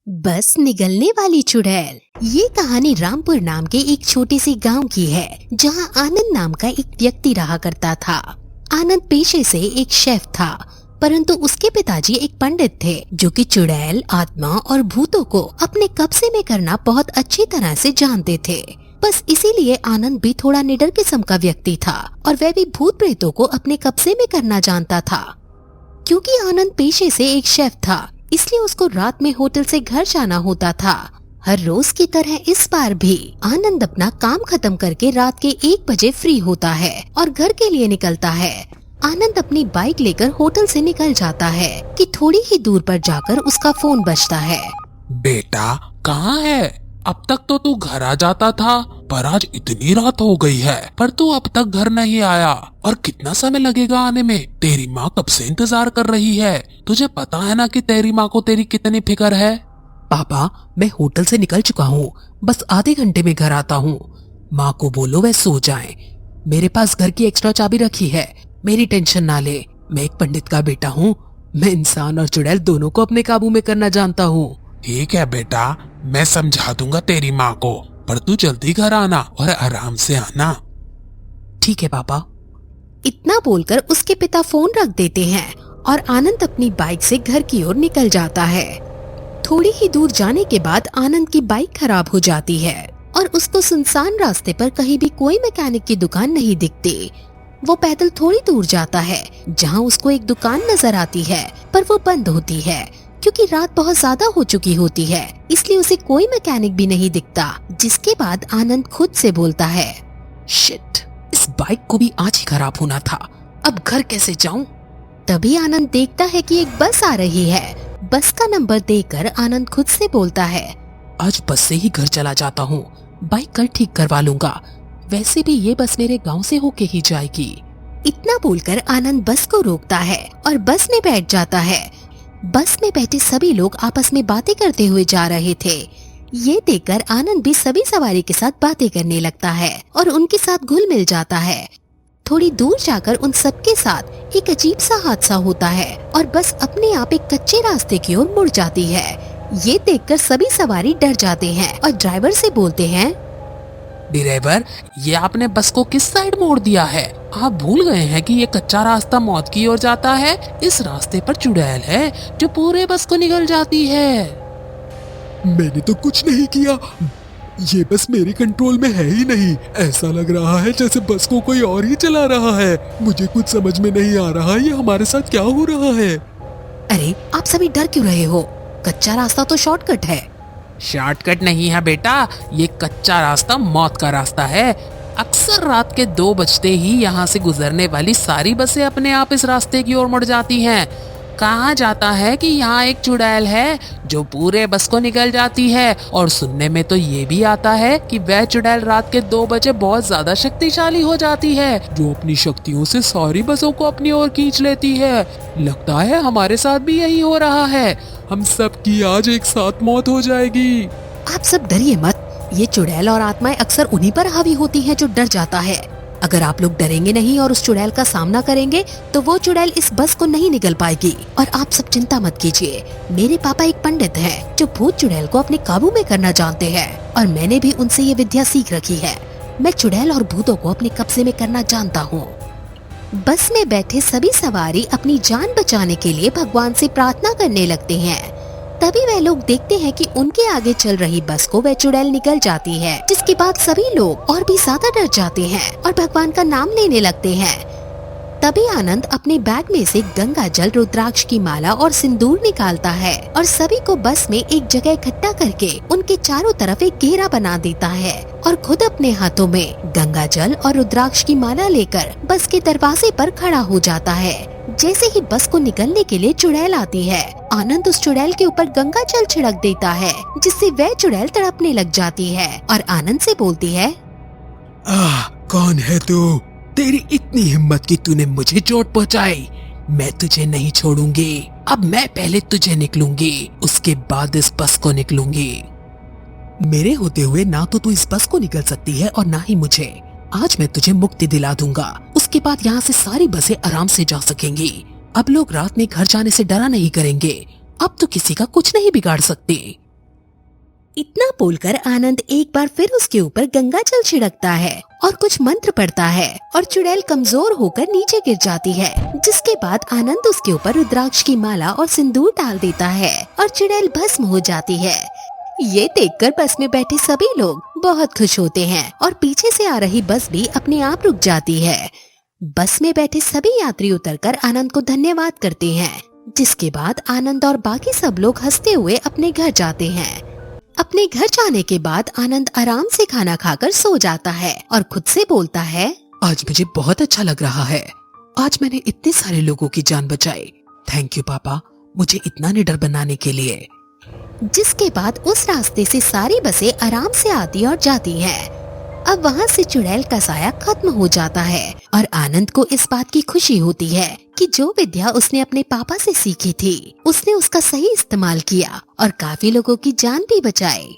बस निगलने वाली चुड़ैल। ये कहानी रामपुर नाम के एक छोटे से गांव की है, जहां आनंद नाम का एक व्यक्ति रहा करता था। आनंद पेशे से एक शेफ था, परंतु उसके पिताजी एक पंडित थे जो कि चुड़ैल, आत्मा और भूतों को अपने कब्जे में करना बहुत अच्छी तरह से जानते थे। बस इसीलिए आनंद भी थोड़ा निडर किस्म का व्यक्ति था और वह भी भूत प्रेतों को अपने कब्जे में करना जानता था। क्योंकि आनंद पेशे से एक शेफ था, इसलिए उसको रात में होटल से घर जाना होता था। हर रोज की तरह इस बार भी आनंद अपना काम खत्म करके रात के 1 बजे फ्री होता है और घर के लिए निकलता है। आनंद अपनी बाइक लेकर होटल से निकल जाता है कि थोड़ी ही दूर पर जाकर उसका फोन बजता है। बेटा कहाँ है? अब तक तो तू घर आ जाता था, पर आज इतनी रात हो गई है पर तू अब तक घर नहीं आया। और कितना समय लगेगा आने में? तेरी माँ कब से इंतजार कर रही है। तुझे पता है ना कि तेरी माँ को तेरी कितनी फिक्र है। पापा, मैं होटल से निकल चुका हूँ, बस आधे घंटे में घर आता हूँ। माँ को बोलो वह सो जाएं। मेरे पास घर की एक्स्ट्रा चाबी रखी है, मेरी टेंशन ना ले। मैं एक पंडित का बेटा हूँ, मैं इंसान और चुड़ैल दोनों को अपने काबू में करना जानता हूँ। ठीक है बेटा, मैं समझा दूंगा तेरी माँ को, पर तू जल्दी घर आना और आराम से आना। ठीक है पापा। इतना बोलकर उसके पिता फोन रख देते हैं और आनंद अपनी बाइक से घर की ओर निकल जाता है। थोड़ी ही दूर जाने के बाद आनंद की बाइक खराब हो जाती है और उसको सुनसान रास्ते पर कहीं भी कोई मैकेनिक की दुकान नहीं दिखती। वो पैदल थोड़ी दूर जाता है, जहाँ उसको एक दुकान नजर आती है, पर वो बंद होती है क्योंकि रात बहुत ज्यादा हो चुकी होती है, इसलिए उसे कोई मैकेनिक भी नहीं दिखता। जिसके बाद आनंद खुद से बोलता है, शिट, इस बाइक को भी आज ही खराब होना था, अब घर कैसे जाऊं? तभी आनंद देखता है कि एक बस आ रही है। बस का नंबर देखकर आनंद खुद से बोलता है, आज बस से ही घर चला जाता हूँ, बाइक कल ठीक करवा लूंगा। वैसे भी ये बस मेरे गांव से होके ही जाएगी। इतना बोलकर आनंद बस को रोकता है और बस में बैठ जाता है। बस में बैठे सभी लोग आपस में बातें करते हुए जा रहे थे। ये देखकर आनंद भी सभी सवारी के साथ बातें करने लगता है और उनके साथ घुल मिल जाता है। थोड़ी दूर जाकर उन सबके साथ एक अजीब सा हादसा होता है और बस अपने आप एक कच्चे रास्ते की ओर मुड़ जाती है। ये देखकर सभी सवारी डर जाते हैं और ड्राइवर से बोलते हैं, ड्राइवर, ये आपने बस को किस साइड मोड़ दिया है? आप भूल गए हैं कि ये कच्चा रास्ता मौत की ओर जाता है। इस रास्ते पर चुड़ैल है जो पूरे बस को निगल जाती है। मैंने तो कुछ नहीं किया, ये बस मेरे कंट्रोल में है ही नहीं। ऐसा लग रहा है जैसे बस को कोई और ही चला रहा है। मुझे कुछ समझ में नहीं आ रहा ये हमारे साथ क्या हो रहा है। अरे आप सभी डर क्यों रहे हो? कच्चा रास्ता तो शॉर्टकट है। शॉर्टकट नहीं है बेटा, ये कच्चा रास्ता मौत का रास्ता है। अक्सर रात के 2 बजते ही यहाँ से गुजरने वाली सारी बसें अपने आप इस रास्ते की ओर मुड़ जाती हैं। कहा जाता है कि यहाँ एक चुड़ैल है जो पूरे बस को निकल जाती है, और सुनने में तो ये भी आता है कि वह चुड़ैल रात के 2 बजे बहुत ज्यादा शक्तिशाली हो जाती है, जो अपनी शक्तियों से सारी बसों को अपनी ओर खींच लेती है। लगता है हमारे साथ भी यही हो रहा है। हम सब की आज एक साथ मौत हो जाएगी। आप सब डरिए मत, ये चुड़ैल और आत्माएं अक्सर उन्हीं पर हावी होती हैं जो डर जाता है। अगर आप लोग डरेंगे नहीं और उस चुड़ैल का सामना करेंगे तो वो चुड़ैल इस बस को नहीं निगल पाएगी। और आप सब चिंता मत कीजिए, मेरे पापा एक पंडित हैं जो भूत चुड़ैल को अपने काबू में करना जानते हैं, और मैंने भी उनसे ये विद्या सीख रखी है। मैं चुड़ैल और भूतों को अपने कब्जे में करना जानता हूँ। बस में बैठे सभी सवारी अपनी जान बचाने के लिए भगवान से प्रार्थना करने लगते हैं। तभी वह लोग देखते हैं कि उनके आगे चल रही बस को वह चुड़ैल निकल जाती है, जिसके बाद सभी लोग और भी ज्यादा डर जाते हैं और भगवान का नाम लेने लगते हैं। तभी आनंद अपने बैग में से गंगा जल, रुद्राक्ष की माला और सिंदूर निकालता है और सभी को बस में एक जगह इकट्ठा करके उनके चारों तरफ एक घेरा बना देता है, और खुद अपने हाथों में गंगा जल और रुद्राक्ष की माला लेकर बस के दरवाजे पर खड़ा हो जाता है। जैसे ही बस को निकलने के लिए चुड़ैल आती है, आनंद उस चुड़ैल के ऊपर गंगा जल छिड़क देता है, जिससे वह चुड़ैल तड़पने लग जाती है और आनंद से बोलती है, कौन है तू? तेरी इतनी हिम्मत कि तूने मुझे चोट पहुंचाई। मैं तुझे नहीं छोड़ूंगी। अब मैं पहले तुझे निकलूंगी, उसके बाद इस बस को निकलूंगी। मेरे होते हुए ना तो तू इस बस को निकल सकती है और ना ही मुझे। आज मैं तुझे मुक्ति दिला दूंगा, उसके बाद यहाँ से सारी बसें आराम से जा सकेंगी। अब लोग रात में घर जाने से डरा नहीं करेंगे। अब तो किसी का कुछ नहीं बिगाड़ सकते। इतना बोलकर आनंद एक बार फिर उसके ऊपर गंगा जल छिड़कता है और कुछ मंत्र पढ़ता है और चुड़ैल कमजोर होकर नीचे गिर जाती है, जिसके बाद आनंद उसके ऊपर रुद्राक्ष की माला और सिंदूर डाल देता है और चुड़ैल भस्म हो जाती है। ये देखकर बस में बैठे सभी लोग बहुत खुश होते हैं और पीछे से आ रही बस भी अपने आप रुक जाती है। बस में बैठे सभी यात्री उतरकर आनंद को धन्यवाद करते हैं, जिसके बाद आनंद और बाकी सब लोग हंसते हुए अपने घर जाते हैं। अपने घर जाने के बाद आनंद आराम से खाना खाकर सो जाता है और खुद से बोलता है, आज मुझे बहुत अच्छा लग रहा है। आज मैंने इतने सारे लोगों की जान बचाई। थैंक यू पापा, मुझे इतना निडर बनाने के लिए। जिसके बाद उस रास्ते से सारी बसें आराम से आती और जाती हैं। अब वहाँ से चुड़ैल का साया खत्म हो जाता है और आनंद को इस बात की खुशी होती है कि जो विद्या उसने अपने पापा से सीखी थी उसने उसका सही इस्तेमाल किया और काफी लोगों की जान भी बचाई।